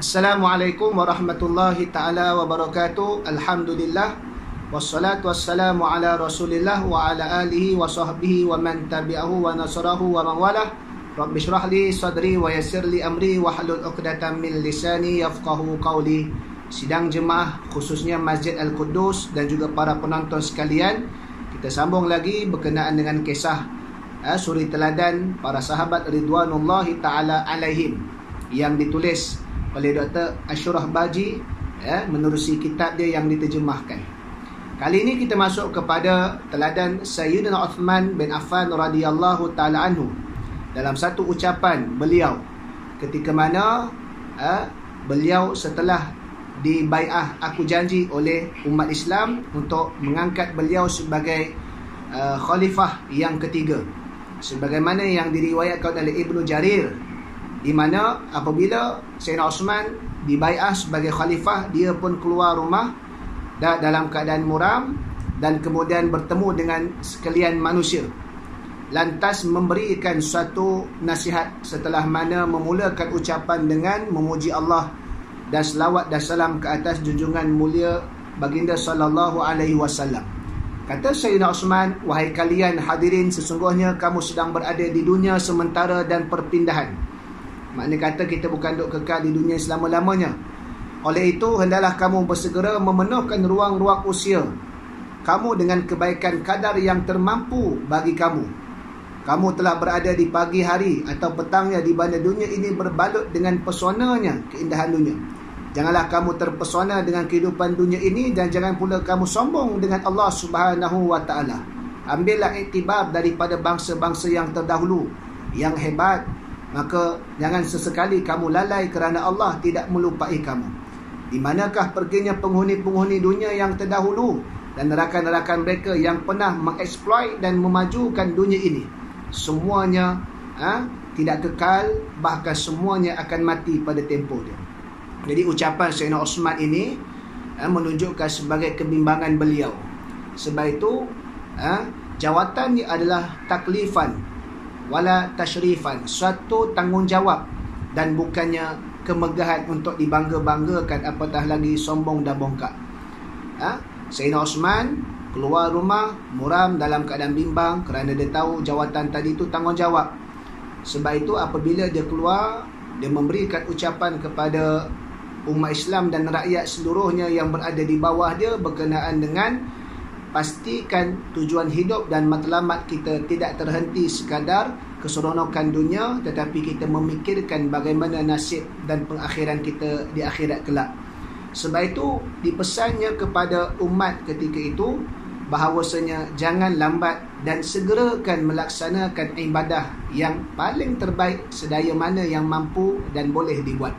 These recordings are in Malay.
Assalamualaikum warahmatullahi ta'ala wabarakatuh. Alhamdulillah. Wassalatu wassalamu ala rasulillah wa ala alihi wa sahbihi wa man tabi'ahu wa nasarahu wa man walah. Rabbi syrah li sadri wa yassir li amri wa hlul 'uqdatam min lisani yafqahu qawli. Sidang jemaah khususnya Masjid Al-Quddus dan juga para penonton sekalian, kita sambung lagi berkenaan dengan kisah suri teladan para sahabat ridwanullahi ta'ala alaihim yang ditulis oleh Dr. Ashraf Baji menerusi kitab dia yang diterjemahkan. Kali ini kita masuk kepada teladan Sayyidina Uthman bin Affan radhiyallahu ta'ala anhu. Dalam satu ucapan beliau ketika mana beliau setelah dibai'ah aku janji oleh umat Islam untuk mengangkat beliau sebagai khalifah yang ketiga, sebagaimana yang diriwayatkan oleh Ibnu Jarir, di mana apabila Sayyidina Uthman dibai'ah sebagai khalifah, dia pun keluar rumah dalam keadaan muram dan kemudian bertemu dengan sekalian manusia, lantas memberikan suatu nasihat setelah mana memulakan ucapan dengan memuji Allah dan selawat dan salam ke atas junjungan mulia baginda sallallahu alaihi wasallam. Kata Sayyidina Uthman, wahai kalian hadirin, sesungguhnya kamu sedang berada di dunia sementara dan perpindahan. Maknanya kata kita bukan duk kekal di dunia selama-lamanya. Oleh itu hendaklah kamu bersegera memenuhkan ruang-ruang usia kamu dengan kebaikan kadar yang termampu bagi kamu. Kamu telah berada di pagi hari atau petangnya di mana dunia ini berbalut dengan pesonanya keindahan dunia. Janganlah kamu terpesona dengan kehidupan dunia ini dan jangan pula kamu sombong dengan Allah Subhanahu wa taala. Ambillah iktibar daripada bangsa-bangsa yang terdahulu yang hebat, maka jangan sesekali kamu lalai kerana Allah tidak melupai kamu. Di manakah perginya penghuni-penghuni dunia yang terdahulu dan rakan-rakan mereka yang pernah mengeksploit dan memajukan dunia ini? Semuanya tidak kekal, bahkan semuanya akan mati pada tempoh dia. Jadi ucapan Sayyidina Uthman ini menunjukkan sebagai kebimbangan beliau. Sebab itu jawatannya adalah taklifan wala tashrifan, suatu tanggungjawab dan bukannya kemegahan untuk dibangga-banggakan, apatah lagi sombong dan bongkak. Sayyidina Uthman keluar rumah muram dalam keadaan bimbang kerana dia tahu jawatan tadi itu tanggungjawab. Sebab itu apabila dia keluar, dia memberikan ucapan kepada umat Islam dan rakyat seluruhnya yang berada di bawah dia berkenaan dengan pastikan tujuan hidup dan matlamat kita tidak terhenti sekadar keseronokan dunia, tetapi kita memikirkan bagaimana nasib dan pengakhiran kita di akhirat kelak. Sebab itu dipesannya kepada umat ketika itu bahawasanya jangan lambat dan segerakan melaksanakan ibadah yang paling terbaik sedaya mana yang mampu dan boleh dibuat.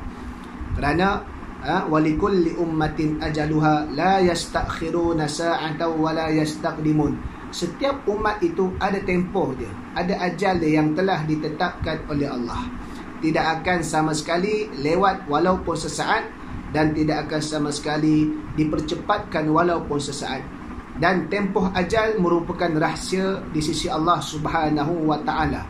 Kerana walikulli ummatin ajaluha la yastakhiruna sa'atan wa la yastaqdimun. Setiap umat itu ada tempoh dia, ada ajal dia yang telah ditetapkan oleh Allah. Tidak akan sama sekali lewat walaupun sesaat dan tidak akan sama sekali dipercepatkan walaupun sesaat. Dan tempoh ajal merupakan rahsia di sisi Allah Subhanahu wa taala.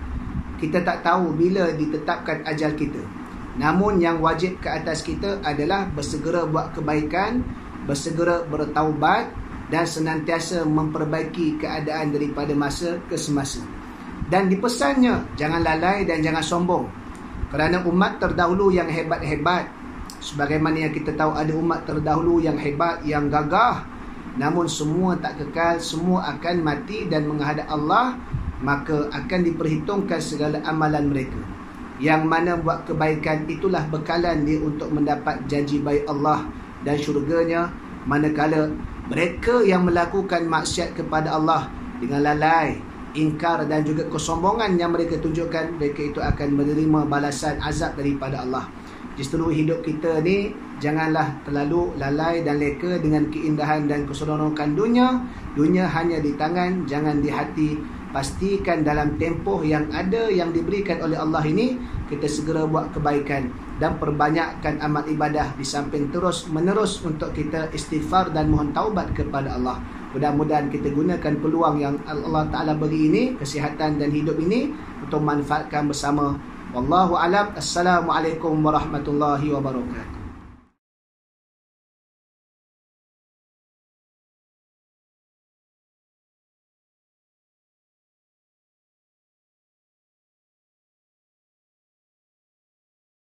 Kita tak tahu bila ditetapkan ajal kita. Namun yang wajib ke atas kita adalah bersegera buat kebaikan, bersegera bertaubat dan senantiasa memperbaiki keadaan daripada masa ke semasa. Dan dipesannya jangan lalai dan jangan sombong. Kerana umat terdahulu yang hebat-hebat, sebagaimana yang kita tahu ada umat terdahulu yang hebat, yang gagah, namun semua tak kekal, semua akan mati dan menghadap Allah, maka akan diperhitungkan segala amalan mereka. Yang mana buat kebaikan itulah bekalan dia untuk mendapat janji baik Allah dan syurganya, manakala mereka yang melakukan maksiat kepada Allah dengan lalai, ingkar dan juga kesombongan yang mereka tunjukkan, mereka itu akan menerima balasan azab daripada Allah. Di seluruh hidup kita ni, janganlah terlalu lalai dan leka dengan keindahan dan keseronokan dunia. Dunia hanya di tangan, jangan di hati. Pastikan dalam tempoh yang ada yang diberikan oleh Allah ini, kita segera buat kebaikan dan perbanyakkan amal ibadah di samping terus menerus untuk kita istighfar dan mohon taubat kepada Allah. Mudah-mudahan kita gunakan peluang yang Allah Ta'ala bagi ini, kesihatan dan hidup ini, untuk manfaatkan bersama. Wallahu alam. Assalamualaikum warahmatullahi wabarakatuh.